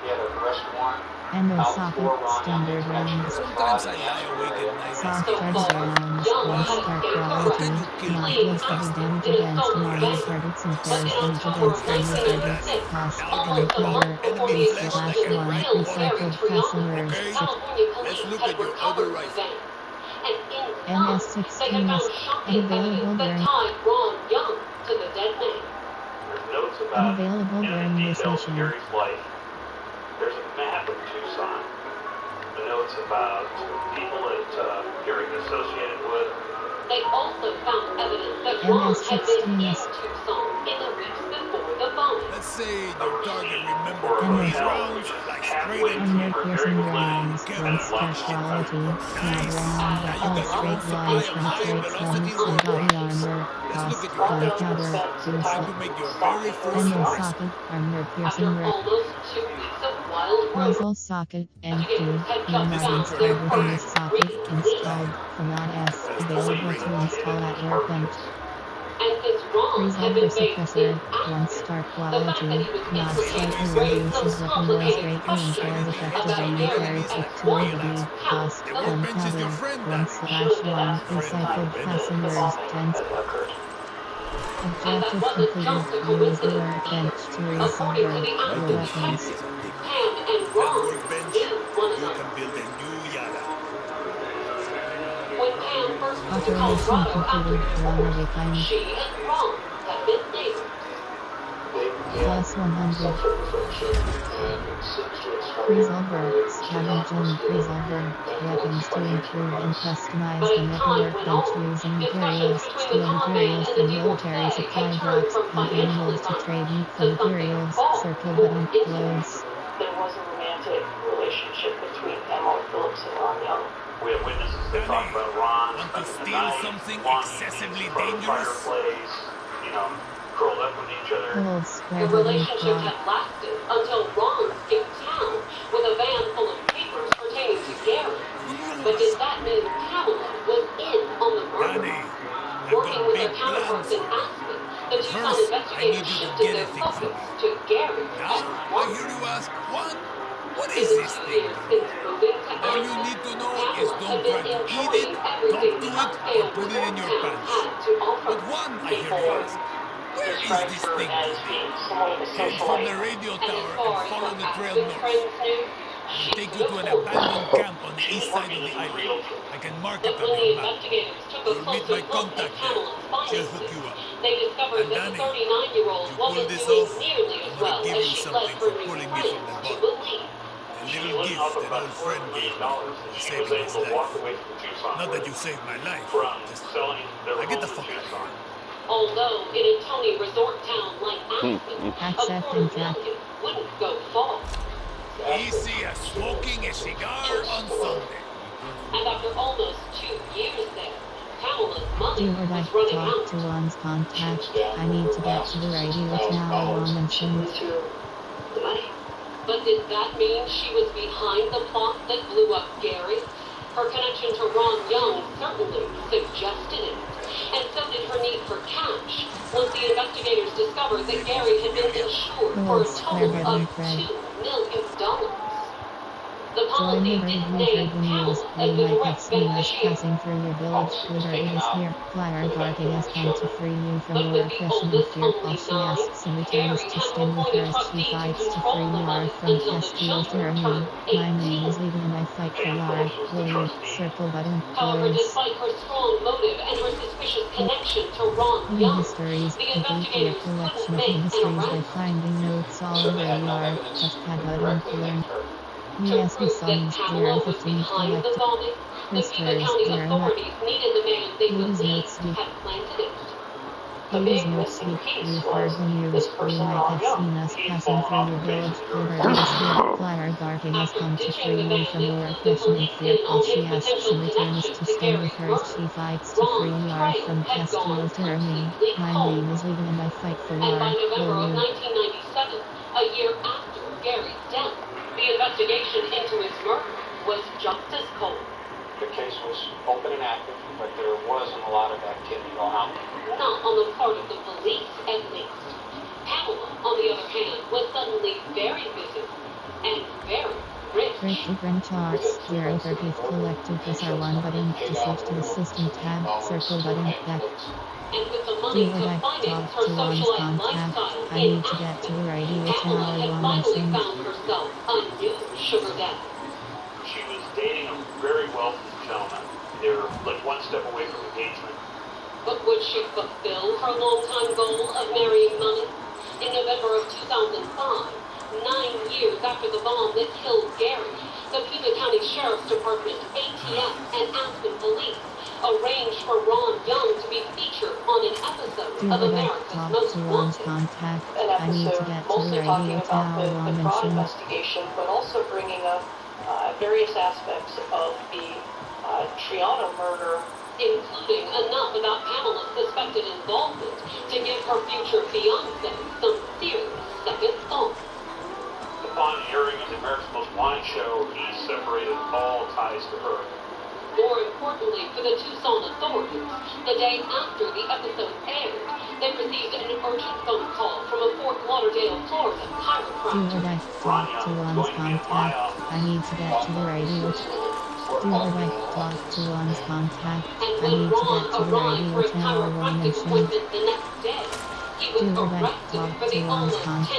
[SPEAKER 2] He had an arrest warrant.
[SPEAKER 4] and no socket standard rounds.
[SPEAKER 9] Sometimes I lie awake at night.
[SPEAKER 4] Soft edge rounds, one start quality, not list of damage against modern credits and fair damage against family credits, cost, and cover, /1, recycled customers.
[SPEAKER 9] Let's look at your other rifle.
[SPEAKER 3] And in
[SPEAKER 4] MS-16 is unavailable during
[SPEAKER 3] tied Ron Young to the dead man.
[SPEAKER 8] There's notes about
[SPEAKER 4] unavailable during this
[SPEAKER 8] details of
[SPEAKER 4] mission.
[SPEAKER 8] Gary's life. There's a map of Tucson. The notes about people that Gary associated with.
[SPEAKER 3] They also found evidence that Ron had been in
[SPEAKER 4] MS-16 is
[SPEAKER 3] Tucson in the weeks before the bombing.
[SPEAKER 9] Let's say your target remembered these rounds like straight
[SPEAKER 4] Armor piercing rounds, one star quality, not round that all straight lines penetrate helmets and body armor, cost, gunpowder,
[SPEAKER 9] time to make your very first
[SPEAKER 4] Emerald
[SPEAKER 9] choice.
[SPEAKER 4] socket, armor
[SPEAKER 3] After
[SPEAKER 4] piercing round.
[SPEAKER 3] almost 2 weeks of wild road,
[SPEAKER 4] Muzzle socket, M2, non installed within this socket, installed, from S, available to install at workbench.
[SPEAKER 3] and since Ron had
[SPEAKER 4] Resolver
[SPEAKER 3] been based
[SPEAKER 4] suppressor,
[SPEAKER 3] in
[SPEAKER 4] 1 star quality, not
[SPEAKER 3] implicated
[SPEAKER 4] slightly
[SPEAKER 3] raised
[SPEAKER 4] reduces
[SPEAKER 3] some
[SPEAKER 4] weapon noise
[SPEAKER 3] complicated
[SPEAKER 4] greatly impairs effective aim and carry quick toolability, cost,
[SPEAKER 9] The workbench is your
[SPEAKER 4] gunpowder,
[SPEAKER 9] friend,
[SPEAKER 4] 1/1, recycled fasteners, 10. Objective completed, use the workbench to resolve your weapons.
[SPEAKER 3] Pam and Ron
[SPEAKER 9] Workbench,
[SPEAKER 3] knew one
[SPEAKER 9] you
[SPEAKER 3] another.
[SPEAKER 9] can build a new yada.
[SPEAKER 3] When Pam first moved to
[SPEAKER 4] Operation
[SPEAKER 3] Colorado after
[SPEAKER 4] completed,
[SPEAKER 3] the
[SPEAKER 4] run
[SPEAKER 3] war,
[SPEAKER 4] of a kind.
[SPEAKER 3] she and Ron had been neighbors.
[SPEAKER 4] Plus 100. Resolver, scavenging, resolver, weapons to improve and customize the metal workbench using materials, steel materials from military supply drops, and animals to trade meat for materials, circle button, close.
[SPEAKER 1] There was a romantic relationship between Emily Phillips and Ron Young.
[SPEAKER 8] We have witnesses that talk about Ron
[SPEAKER 9] Want to
[SPEAKER 8] spending the
[SPEAKER 9] steal
[SPEAKER 8] night
[SPEAKER 9] something
[SPEAKER 8] walking
[SPEAKER 9] excessively
[SPEAKER 8] in front of the
[SPEAKER 9] dangerous?
[SPEAKER 8] fireplace, you know, curled up with each other.
[SPEAKER 4] Hold
[SPEAKER 3] The
[SPEAKER 4] square button,
[SPEAKER 3] relationship
[SPEAKER 4] block.
[SPEAKER 3] had lasted until Ron skipped town with a van full of papers pertaining to Gary. But did that mean Pamela was in on the murder?
[SPEAKER 9] Danny, I've
[SPEAKER 3] Working
[SPEAKER 9] got
[SPEAKER 3] with
[SPEAKER 9] big
[SPEAKER 3] their counterparts
[SPEAKER 9] plans.
[SPEAKER 3] in Aspen, the Tucson
[SPEAKER 9] First, I need
[SPEAKER 3] investigators
[SPEAKER 9] you to
[SPEAKER 3] shifted
[SPEAKER 9] get
[SPEAKER 3] their
[SPEAKER 9] a thing from
[SPEAKER 3] focus
[SPEAKER 9] me.
[SPEAKER 3] to Gary
[SPEAKER 9] Now,
[SPEAKER 3] and
[SPEAKER 9] I
[SPEAKER 3] Ron.
[SPEAKER 9] hear you ask, what
[SPEAKER 3] In
[SPEAKER 9] is
[SPEAKER 3] the
[SPEAKER 9] this
[SPEAKER 3] 2
[SPEAKER 9] thing?
[SPEAKER 3] years since moving to
[SPEAKER 9] All you
[SPEAKER 3] Aspen,
[SPEAKER 9] need to know is
[SPEAKER 3] Pamela
[SPEAKER 9] don't
[SPEAKER 3] had
[SPEAKER 9] try
[SPEAKER 3] been
[SPEAKER 9] to eat
[SPEAKER 3] enjoying
[SPEAKER 9] it,
[SPEAKER 3] everything
[SPEAKER 9] don't do
[SPEAKER 3] the
[SPEAKER 9] it, or
[SPEAKER 3] upscale
[SPEAKER 9] put it in your
[SPEAKER 3] resort town
[SPEAKER 9] pants.
[SPEAKER 3] had to offer.
[SPEAKER 9] But one, I hear
[SPEAKER 3] People
[SPEAKER 9] you ask, where is
[SPEAKER 1] Described
[SPEAKER 9] this
[SPEAKER 1] her
[SPEAKER 9] thing
[SPEAKER 1] as
[SPEAKER 9] to be?
[SPEAKER 1] being somewhat of a
[SPEAKER 9] Head for the
[SPEAKER 1] socialite.
[SPEAKER 9] radio
[SPEAKER 3] And as
[SPEAKER 9] tower
[SPEAKER 3] far
[SPEAKER 9] and
[SPEAKER 3] as
[SPEAKER 9] follow
[SPEAKER 3] her
[SPEAKER 9] the trail
[SPEAKER 3] Aspen
[SPEAKER 9] north.
[SPEAKER 3] friends knew,
[SPEAKER 9] I'll
[SPEAKER 3] she
[SPEAKER 9] take
[SPEAKER 3] could
[SPEAKER 9] you to an
[SPEAKER 3] afford
[SPEAKER 9] abandoned
[SPEAKER 3] it.
[SPEAKER 9] camp on the east side of the island. I can mark
[SPEAKER 3] But
[SPEAKER 9] it
[SPEAKER 3] when
[SPEAKER 9] on
[SPEAKER 3] the
[SPEAKER 9] your map.
[SPEAKER 3] investigators took a
[SPEAKER 9] You'll meet
[SPEAKER 3] closer
[SPEAKER 9] my
[SPEAKER 3] look at
[SPEAKER 9] contact there.
[SPEAKER 3] Pamela's
[SPEAKER 9] She'll hook
[SPEAKER 3] finances,
[SPEAKER 9] you up.
[SPEAKER 3] they discovered
[SPEAKER 9] And
[SPEAKER 3] that
[SPEAKER 9] Danny,
[SPEAKER 3] the 39-year-old
[SPEAKER 9] if you pull
[SPEAKER 3] wasn't
[SPEAKER 9] this
[SPEAKER 3] doing
[SPEAKER 9] off,
[SPEAKER 3] nearly as
[SPEAKER 9] I'm gonna
[SPEAKER 3] well
[SPEAKER 9] give
[SPEAKER 3] as
[SPEAKER 9] you
[SPEAKER 3] she led
[SPEAKER 9] something
[SPEAKER 3] her
[SPEAKER 9] for
[SPEAKER 3] new
[SPEAKER 9] pulling me from
[SPEAKER 3] friends
[SPEAKER 9] the
[SPEAKER 3] to
[SPEAKER 9] bottom.
[SPEAKER 3] believe.
[SPEAKER 9] A
[SPEAKER 8] She
[SPEAKER 9] little
[SPEAKER 8] was
[SPEAKER 9] gift
[SPEAKER 8] offered
[SPEAKER 9] that
[SPEAKER 8] about
[SPEAKER 9] old friend gave me
[SPEAKER 8] $250,000
[SPEAKER 9] for
[SPEAKER 8] that she was
[SPEAKER 9] saving his
[SPEAKER 8] able to walk
[SPEAKER 9] life.
[SPEAKER 8] away from Tucson
[SPEAKER 9] Not that
[SPEAKER 8] with
[SPEAKER 9] you saved my life.
[SPEAKER 8] from
[SPEAKER 9] Just,
[SPEAKER 8] selling their
[SPEAKER 9] I get the
[SPEAKER 8] home
[SPEAKER 9] fuck
[SPEAKER 8] in
[SPEAKER 9] out of
[SPEAKER 8] Tucson.
[SPEAKER 9] here.
[SPEAKER 3] Although in a Tony resort town like Aspen,
[SPEAKER 4] Accept
[SPEAKER 3] $250,000
[SPEAKER 4] and track.
[SPEAKER 3] wouldn't go far.
[SPEAKER 9] Easy as smoking a cigar on Sunday.
[SPEAKER 3] And after almost 2 years there, Pamela's money
[SPEAKER 4] Do or die,
[SPEAKER 3] was running
[SPEAKER 4] talk
[SPEAKER 3] out.
[SPEAKER 4] to one's contact. I need to get to the radio tower one and
[SPEAKER 1] She
[SPEAKER 4] send.
[SPEAKER 1] blew through the money.
[SPEAKER 3] But did that mean she was behind the plot that blew up Gary? Her connection to Ron Young certainly suggested it. And so did her need for cash, once the investigators discovered that Gary had been insured for a total of $2 million. The
[SPEAKER 4] Join
[SPEAKER 3] policy
[SPEAKER 4] Liberty
[SPEAKER 3] didn't
[SPEAKER 4] Blue
[SPEAKER 3] name
[SPEAKER 4] Trade News.
[SPEAKER 3] Pamela
[SPEAKER 4] You
[SPEAKER 3] as the
[SPEAKER 4] might have
[SPEAKER 3] direct
[SPEAKER 4] seen us
[SPEAKER 3] beneficiary.
[SPEAKER 4] passing through your village. Liberty is here. Flyer barking has come to free you from
[SPEAKER 3] But
[SPEAKER 4] your
[SPEAKER 3] with the
[SPEAKER 4] oppression and
[SPEAKER 3] oldest
[SPEAKER 4] fear.
[SPEAKER 3] only
[SPEAKER 4] All she
[SPEAKER 3] 9,
[SPEAKER 4] asks and
[SPEAKER 3] Gary
[SPEAKER 4] returns to
[SPEAKER 3] had to
[SPEAKER 4] stand with
[SPEAKER 3] appoint
[SPEAKER 4] her
[SPEAKER 3] a
[SPEAKER 4] as she
[SPEAKER 3] trustee to
[SPEAKER 4] fights to
[SPEAKER 3] control
[SPEAKER 4] free
[SPEAKER 3] the
[SPEAKER 4] Lar
[SPEAKER 3] money
[SPEAKER 4] from
[SPEAKER 3] until the
[SPEAKER 4] Castile to
[SPEAKER 3] children
[SPEAKER 4] her
[SPEAKER 3] turned
[SPEAKER 4] name. My name
[SPEAKER 3] 18.
[SPEAKER 4] is leaving and I fight for Lar. Will you? Circle button.
[SPEAKER 3] However,
[SPEAKER 4] Close.
[SPEAKER 3] despite her strong motive and her suspicious connection to Ron
[SPEAKER 4] Hidden
[SPEAKER 3] Young,
[SPEAKER 4] histories.
[SPEAKER 3] the
[SPEAKER 4] Complete your
[SPEAKER 3] investigators
[SPEAKER 4] collection
[SPEAKER 3] couldn't
[SPEAKER 4] of
[SPEAKER 3] make
[SPEAKER 4] hidden
[SPEAKER 3] an
[SPEAKER 4] histories by
[SPEAKER 3] arrest.
[SPEAKER 4] finding notes all over Lar. Touchpad button. Learn.
[SPEAKER 3] To
[SPEAKER 4] USB
[SPEAKER 3] prove that
[SPEAKER 4] songs
[SPEAKER 3] Pamela was
[SPEAKER 4] 015
[SPEAKER 3] behind the
[SPEAKER 4] collected.
[SPEAKER 3] bombing, the Pima
[SPEAKER 4] Whispers
[SPEAKER 3] County
[SPEAKER 4] 09.
[SPEAKER 3] authorities needed the man they
[SPEAKER 4] Ladies
[SPEAKER 3] believed
[SPEAKER 4] notes speak.
[SPEAKER 3] had planted it.
[SPEAKER 1] The
[SPEAKER 4] Ladies
[SPEAKER 1] big
[SPEAKER 4] notes
[SPEAKER 1] missing
[SPEAKER 4] speak.
[SPEAKER 1] piece
[SPEAKER 4] We've
[SPEAKER 1] was
[SPEAKER 4] heard the news.
[SPEAKER 1] this
[SPEAKER 4] You
[SPEAKER 1] person,
[SPEAKER 4] might
[SPEAKER 1] Ron
[SPEAKER 4] have
[SPEAKER 1] Young.
[SPEAKER 4] seen us
[SPEAKER 8] He's
[SPEAKER 4] passing
[SPEAKER 8] fallen
[SPEAKER 4] through
[SPEAKER 8] off
[SPEAKER 4] your
[SPEAKER 8] the face
[SPEAKER 4] village.
[SPEAKER 8] of the earth.
[SPEAKER 4] Liberty is here. Flyer Garking has
[SPEAKER 3] After
[SPEAKER 4] come to
[SPEAKER 3] ditching
[SPEAKER 4] free
[SPEAKER 3] the
[SPEAKER 4] you
[SPEAKER 3] man
[SPEAKER 4] from
[SPEAKER 3] that
[SPEAKER 4] your
[SPEAKER 3] clued the
[SPEAKER 4] oppression and
[SPEAKER 3] police
[SPEAKER 4] fear.
[SPEAKER 3] in
[SPEAKER 4] All
[SPEAKER 3] on
[SPEAKER 4] she
[SPEAKER 3] his
[SPEAKER 4] asks
[SPEAKER 3] potential
[SPEAKER 4] in return is
[SPEAKER 3] connection
[SPEAKER 4] to
[SPEAKER 3] to
[SPEAKER 4] stand with
[SPEAKER 3] Gary's
[SPEAKER 4] her as
[SPEAKER 3] murder,
[SPEAKER 4] she fights to free
[SPEAKER 3] Ron's
[SPEAKER 4] Lar
[SPEAKER 3] trail
[SPEAKER 4] from
[SPEAKER 3] had
[SPEAKER 4] Castile
[SPEAKER 3] gone
[SPEAKER 4] to her name.
[SPEAKER 3] completely
[SPEAKER 4] My
[SPEAKER 3] cold.
[SPEAKER 4] name is leaving and I fight for
[SPEAKER 3] And by
[SPEAKER 4] Lar.
[SPEAKER 3] November
[SPEAKER 4] Will
[SPEAKER 3] of
[SPEAKER 4] you?
[SPEAKER 3] 1997, a year after Gary's death, the investigation into his murder was just as cold.
[SPEAKER 2] The case was open and active, but there wasn't a lot of activity going on.
[SPEAKER 3] Not on the part of the police, at least. Pamela, on the other hand, was suddenly very busy and very rich.
[SPEAKER 4] Break different charts. 030 collected. Press R1 button to switch to the system tab. Circle button. Back.
[SPEAKER 3] And with the
[SPEAKER 4] Do
[SPEAKER 3] money
[SPEAKER 4] or
[SPEAKER 3] to
[SPEAKER 4] die.
[SPEAKER 3] finance
[SPEAKER 4] Talk
[SPEAKER 3] her
[SPEAKER 4] to one's
[SPEAKER 3] socialite
[SPEAKER 4] contact.
[SPEAKER 3] lifestyle
[SPEAKER 4] I
[SPEAKER 3] in
[SPEAKER 4] need to get to the radio
[SPEAKER 3] Pamela
[SPEAKER 4] tower
[SPEAKER 3] had
[SPEAKER 4] one and
[SPEAKER 3] finally
[SPEAKER 4] send.
[SPEAKER 3] found herself a new sugar daddy.
[SPEAKER 8] She was dating a very wealthy gentleman they're like one step away from engagement.
[SPEAKER 3] But would she fulfill her long-time goal of marrying money? In November of 2005, 9 years after the bomb that killed Gary, the Pima County Sheriff's Department, ATF, and Aspen Police arranged for Ron Young to be featured on an episode of America's Most Wanted.
[SPEAKER 1] An episode mostly talking about the fraud investigation, but also bringing up various aspects of the Triano murder,
[SPEAKER 3] including enough about Pamela's suspected involvement to give her future fiancé some serious second thoughts.
[SPEAKER 8] Upon hearing of the America's Most Wanted show, he separated all ties to her.
[SPEAKER 3] More importantly for the Tucson authorities, the day after the episode aired, they received an urgent phone call from a Fort Lauderdale, Florida chiropractor.
[SPEAKER 4] Do I talk to one's contact? I need to get to the radio. Do I talk to one's contact? I need to get to the radio tower one mission. Do I talk to one's contact?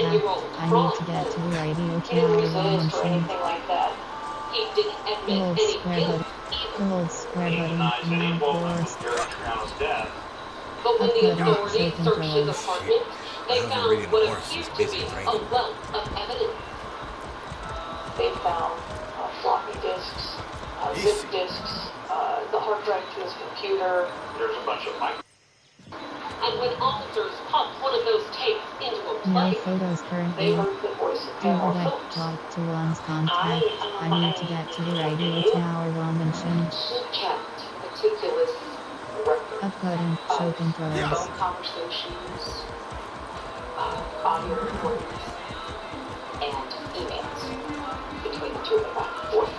[SPEAKER 4] I need to get to the radio tower one mission.
[SPEAKER 3] He didn't admit any guilt.
[SPEAKER 4] The old square button, of course.
[SPEAKER 3] But when the authorities searched his apartment, they found what appeared to be a wealth of evidence.
[SPEAKER 1] They found floppy disks, zip disks, the hard drive to his computer.
[SPEAKER 8] There's a bunch of
[SPEAKER 3] And when officers popped one of those tapes into a
[SPEAKER 4] No
[SPEAKER 3] plate,
[SPEAKER 4] photos currently.
[SPEAKER 1] They heard the voice of
[SPEAKER 4] Do
[SPEAKER 1] Pamela
[SPEAKER 4] I
[SPEAKER 1] Phillips.
[SPEAKER 4] talk to one's contact? I need to get to the radio tower one mission.
[SPEAKER 1] He kept meticulous records.
[SPEAKER 4] Uploading choking photos.
[SPEAKER 1] Phone conversations, audio recordings, and emails between the two of them back and forth.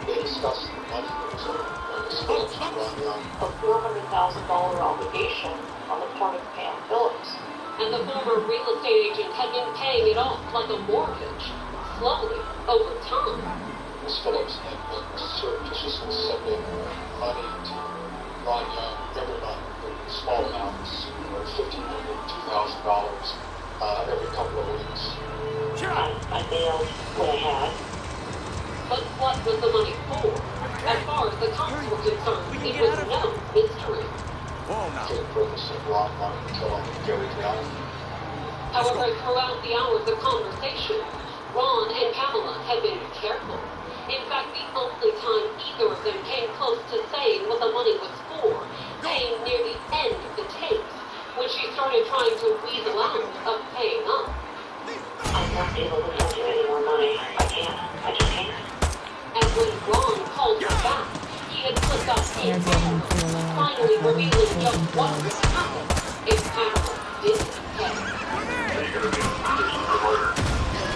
[SPEAKER 2] They discussed the money that was supposed to run down.
[SPEAKER 1] A $400,000 obligation on the part of Pam Phillips.
[SPEAKER 3] and the former real estate agent had been paying it off like a mortgage, slowly, over time.
[SPEAKER 2] Ms. Phillips had been surreptitiously sending money to Ron Young every month in small amounts, $1,500, $2,000 every couple of weeks.
[SPEAKER 1] I mailed what I had.
[SPEAKER 3] But what was the money for? As far as the cops were concerned, it was no mystery.
[SPEAKER 2] For the purpose of Ron wanting to kill Gary Triano.
[SPEAKER 3] However, throughout the hours of conversation, Ron and Pamela had been careful. In fact, the only time either of them came close to saying what the money was for came near the end of the tapes, when she started trying to weasel out of paying up.
[SPEAKER 1] I'm not able to send you any more money. I can't. I just can't.
[SPEAKER 3] And when Ron called her back, he had slipped off his phone, finally revealing just what would happen if Pamela didn't pay.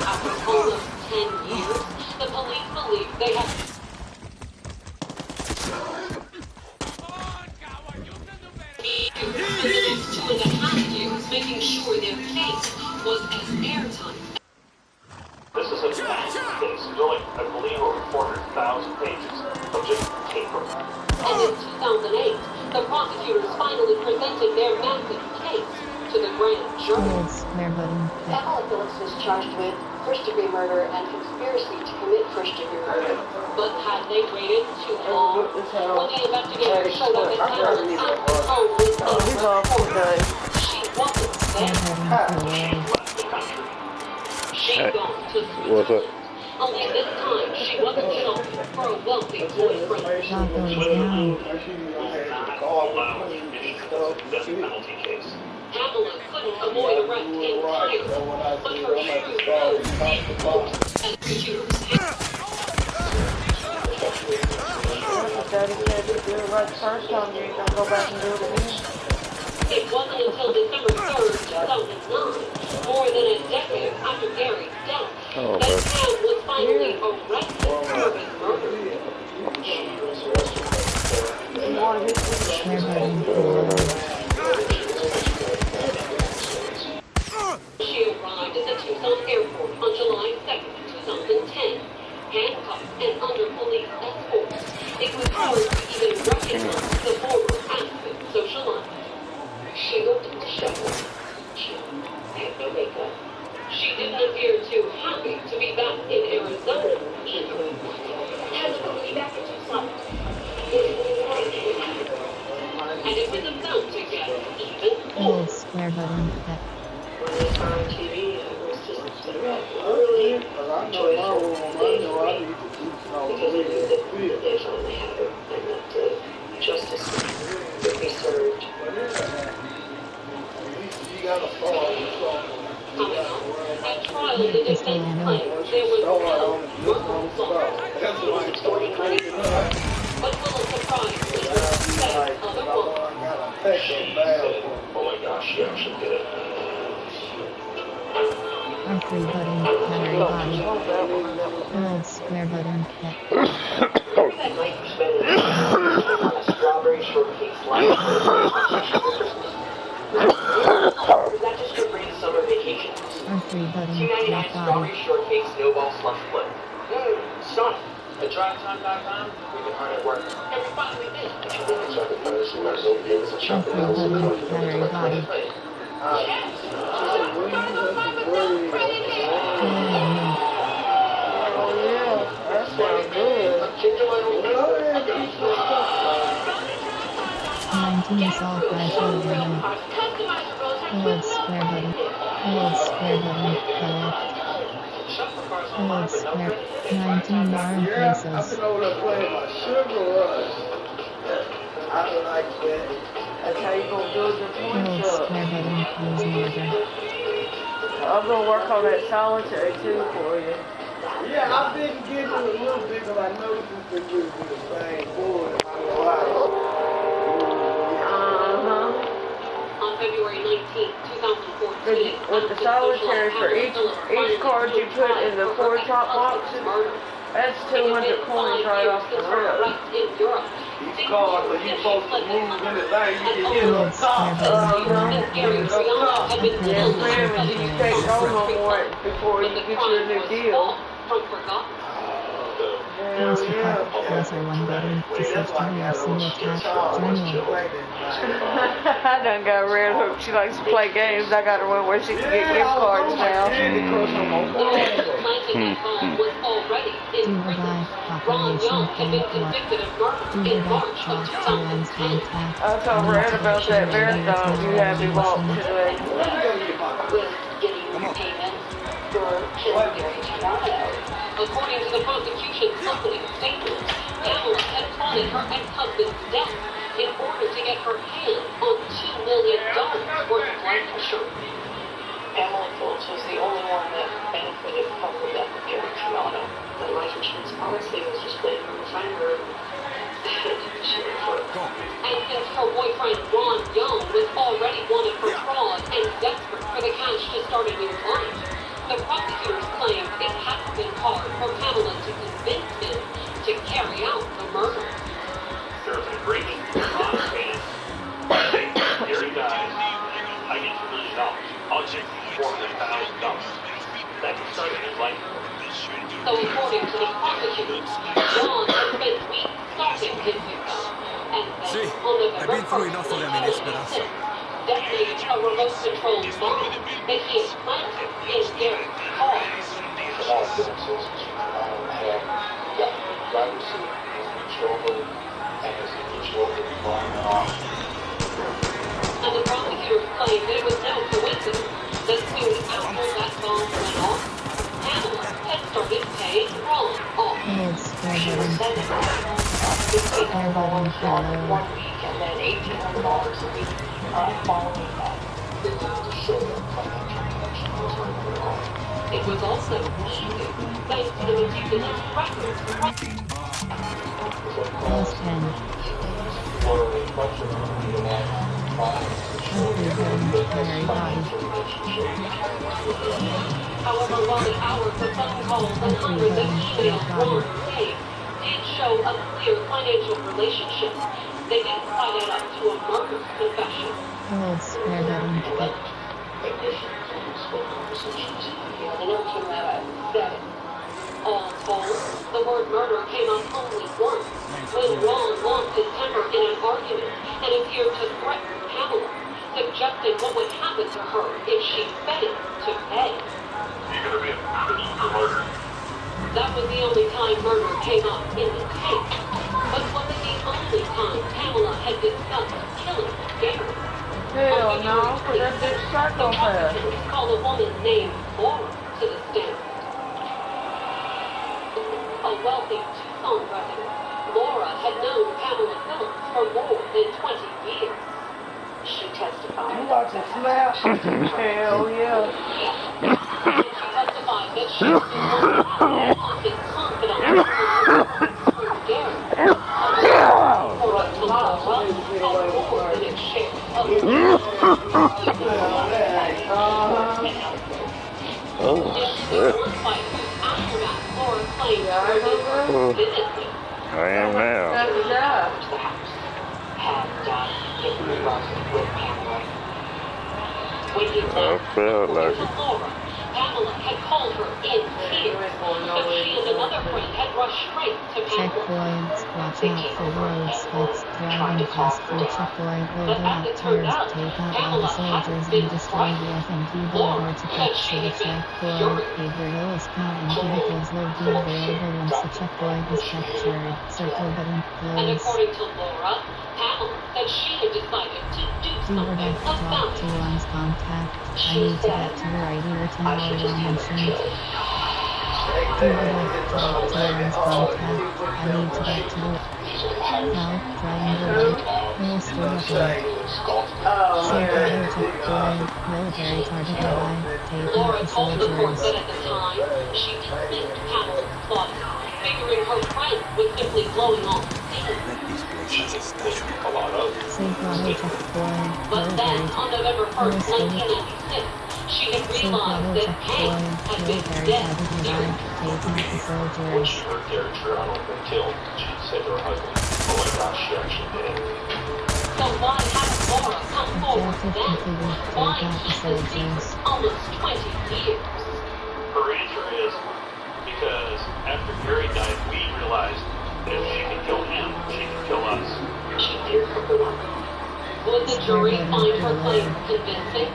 [SPEAKER 3] After almost 10 years, the police believed they had... spent the next 2.5 years making sure their case was as airtight.
[SPEAKER 8] This is a massive case. There's only, I believe, over 400,000 pages of just paper.
[SPEAKER 3] And in 2008, the prosecutors finally presented their massive case to the grand jury.
[SPEAKER 1] Pamela Phillips was charged with first-degree murder and conspiracy to commit first-degree murder.
[SPEAKER 3] But had they waited too long? When the investigators showed up at Pamela's home with unreported, she wasn't there.
[SPEAKER 8] She left the country.
[SPEAKER 3] She'd gone to
[SPEAKER 10] What's
[SPEAKER 3] Switzerland.
[SPEAKER 10] up?
[SPEAKER 3] Only this time, she wasn't shopping for a wealthy boyfriend.
[SPEAKER 8] Switzerland will not allow any death penalty case.
[SPEAKER 3] Pamela couldn't avoid arrest entirely, but her true love made hope as prosecutors.
[SPEAKER 1] Daddy said to do it right the first time, you ain't gonna go back and do it again.
[SPEAKER 3] It wasn't until December 3rd, 2009, more than a decade after Gary's death, that Pam was finally arrested for his murder. She arrived at the Tucson airport on July 2nd, 2010, handcuffed and under police escort. It was hard to even recognize the former Aspen socialite. She looked disheveled. She had no makeup. She didn't appear too happy to be back in Arizona either.
[SPEAKER 5] Happy to be back in Tucson.
[SPEAKER 3] And it was about to get even
[SPEAKER 4] Hold
[SPEAKER 3] more.
[SPEAKER 4] square button.
[SPEAKER 1] When they saw on TV, it was just really joyful day for me because I knew that they finally had her and that justice would be served.
[SPEAKER 3] Coming up, at trial, the defense claimed there was no murder involved. But will a surprise lead to say otherwise?
[SPEAKER 6] Oh my gosh, she actually did it.
[SPEAKER 4] R3 button. Battery body. Hold square button.
[SPEAKER 6] That night you spent in a strawberry shortcake slice. Was that just your greatest summer vacation?
[SPEAKER 4] R3 button.
[SPEAKER 6] $2.99
[SPEAKER 4] Lock
[SPEAKER 6] strawberry
[SPEAKER 4] body.
[SPEAKER 6] shortcake snowball slush flip. Son, at drivetime.com, we've been hard at work. Every fight we did. But you didn't check it first. You might as well be able to shop
[SPEAKER 4] R3 button. Battery body. Assault rifle running. Hold square button. Hold square button. Collect. Hold square. 19 armed pesos.
[SPEAKER 13] That's how you gonna do it this morning.
[SPEAKER 4] Hold square button. Please murder.
[SPEAKER 13] I'm gonna work on that solitary too for you.
[SPEAKER 14] Yeah, I've been getting a little bit, but I noticed it's been really good. Same board.
[SPEAKER 3] On February 19, 2014,
[SPEAKER 13] with the solitaire for each card you put in the 4 top boxes, that's 200 coins right off the rip.
[SPEAKER 14] Each card, so you're supposed to move anything, you can get on top.
[SPEAKER 13] Yes, ma'am, and you can't go no more before you get you a new deal.
[SPEAKER 4] Press the pressure one button to switch to UFC attack. Journal.
[SPEAKER 13] I done got rid of her. She likes to play games. I got her one where she can get gift cards now.
[SPEAKER 4] Do revive population point 1. Do revive talk to lens contact.
[SPEAKER 13] I told Brad about that marathon you had me walk today.
[SPEAKER 3] According to the prosecution's opening statement, Pamela had plotted her ex-husband's death in order to get her hand on $2 million worth of life insurance.
[SPEAKER 1] Pamela Phillips was the only one that benefited from the death of Gary Triano. The life insurance policy was just waiting for the finder.
[SPEAKER 3] And since her boyfriend Ron Young was already wanted for fraud and desperate for the cash to start a new life, the prosecutors claimed it had been hard for Pamela to convince him to carry out the murder.
[SPEAKER 8] There's an agreement on his hands. Gary dies. I get $2 million. I'll check $400,000. That can start his life.
[SPEAKER 3] So according to the prosecutors, John had spent weeks stalking his victim. And then on November 1st, detonated a remote-controlled bomb that he had planted in Gary's car.
[SPEAKER 2] All witnesses had got the driver's seat, reached over, and as he reached over, he blind off.
[SPEAKER 3] And the prosecutors claimed that it was no coincidence that soon after that bomb went off, Pamela had started paying Ron off.
[SPEAKER 1] $1 week and then $1,800 a week following that.
[SPEAKER 3] It was also easy, thanks to the meticulous records. However, while the hours of phone calls and hundreds of emails Ron saved did show a clear financial relationship, they didn't quite add up to a murder confession. The note from that said it. All told, the word murder came up only once, when Ron lost his temper in an argument and appeared to threaten Pamela, suggesting what would happen to her if she failed to pay.
[SPEAKER 8] You're going to be in prison for murder.
[SPEAKER 3] That was the only time murder came up in the tape. But was it the only only time Pamela had discussed killing Gary.
[SPEAKER 13] Hell no, cause that bitch psychopath.
[SPEAKER 3] Call a woman named Laura to the stand. A wealthy Tucson resident, Laura had known Pamela Phillips for more than 20 years. She testified.
[SPEAKER 14] You watching Snap?
[SPEAKER 13] Hell yeah.
[SPEAKER 3] She testified that she was constant confidant of Gary.
[SPEAKER 10] Oh, shit. I am now. I felt like it.
[SPEAKER 3] Pamela had called her in tears, but she and another friend had rushed straight to
[SPEAKER 4] Checkpoints, watch out for road spikes, driving past through checkpoint, overlap tires, take out all the soldiers and destroy the FMP border to capture the checkpoint. Gabriel is counting vehicles will be available once the checkpoint is captured. Circle button closed.
[SPEAKER 3] According to Laura, Pamela said she had decided to do something
[SPEAKER 4] to talk to one's contact. I need to get to the right ear to know what I mentioned. To talk to one's contact. I need to get to the now, triangle right, holster weapon. Safeguard checkpoint, military target nearby, take out the soldiers.
[SPEAKER 3] At the time, she dismissed Pamela's thoughts, figuring her friend was simply blowing off steam.
[SPEAKER 4] Safeguard checkpoint,
[SPEAKER 3] But then,
[SPEAKER 4] military
[SPEAKER 3] on November 1st, 1996, she had realized that Hank had been dead.
[SPEAKER 4] taking out the soldiers.
[SPEAKER 8] She heard Gary Triano had been killed. She said to her husband, "Oh my gosh, she actually did."
[SPEAKER 3] So why hadn't Laura come forward then? Why
[SPEAKER 4] soldiers?
[SPEAKER 3] Almost 20 years.
[SPEAKER 8] Her answer is because after Gary died, we realized that if she could kill him, she could kill us.
[SPEAKER 3] She feared for her life. Would the jury find her claim convincing?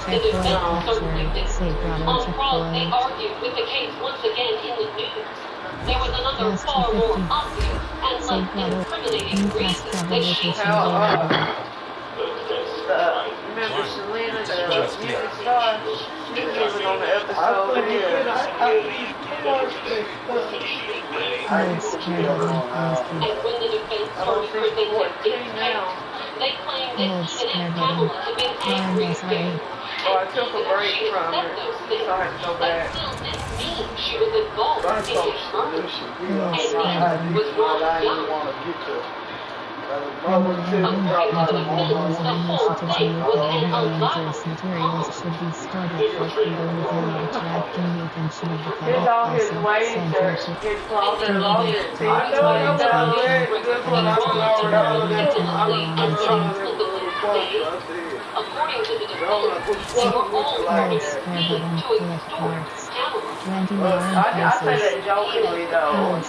[SPEAKER 3] The defense certainly did. On cross, they argued with the case once again in the news. There was another far more obvious and less incriminating reason that she
[SPEAKER 13] Remember Selena, the music star? She was even on the episode here.
[SPEAKER 3] and when the defense started presenting its case, they claimed that even if Pamela had been angry with Gary,
[SPEAKER 13] I took a break from it, so I had to go back.
[SPEAKER 3] still didn't mean she was involved in his murder. And was wrong young.
[SPEAKER 4] Materials should be started for freedom without attracting the attention of the public.
[SPEAKER 13] It's all his ways that get closer and longer. See, I know you got it. Good for
[SPEAKER 3] According to the defense, they were all ordered to extort Pamela.
[SPEAKER 13] I say that jokingly though.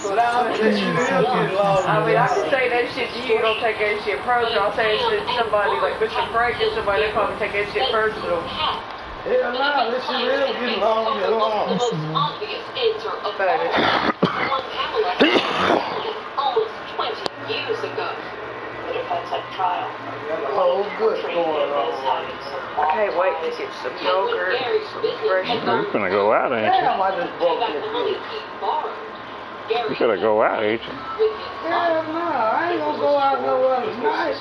[SPEAKER 13] I mean, I can say that shit to you, you don't take that shit personal. I'll say it to somebody like Mr. Frank and somebody that probably take that shit personal.
[SPEAKER 14] Hell no, this is real. Get along, get along.
[SPEAKER 3] The most obvious answer of all, one Pamela almost 20 years ago. The defense at trial.
[SPEAKER 14] Oh, good going on.
[SPEAKER 13] I can't wait to get some yogurt, some fresh
[SPEAKER 10] You're gonna go out, ain't you?
[SPEAKER 14] Damn, I just broke that bitch.
[SPEAKER 10] You gotta go out, ain't you?
[SPEAKER 14] Hell no, I ain't gonna go out nowhere tonight.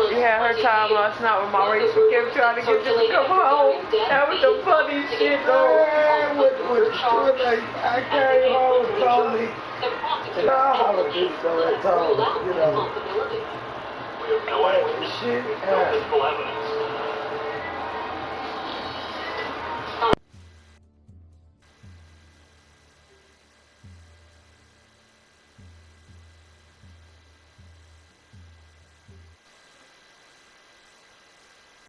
[SPEAKER 13] You had her time last night when Maurice kept trying to get you to come home. That was the funny shit though.
[SPEAKER 14] I came home and told me, and I holler at you, so I told me, you know.
[SPEAKER 8] We have no eyewitness,
[SPEAKER 14] Shit,
[SPEAKER 8] no physical evidence.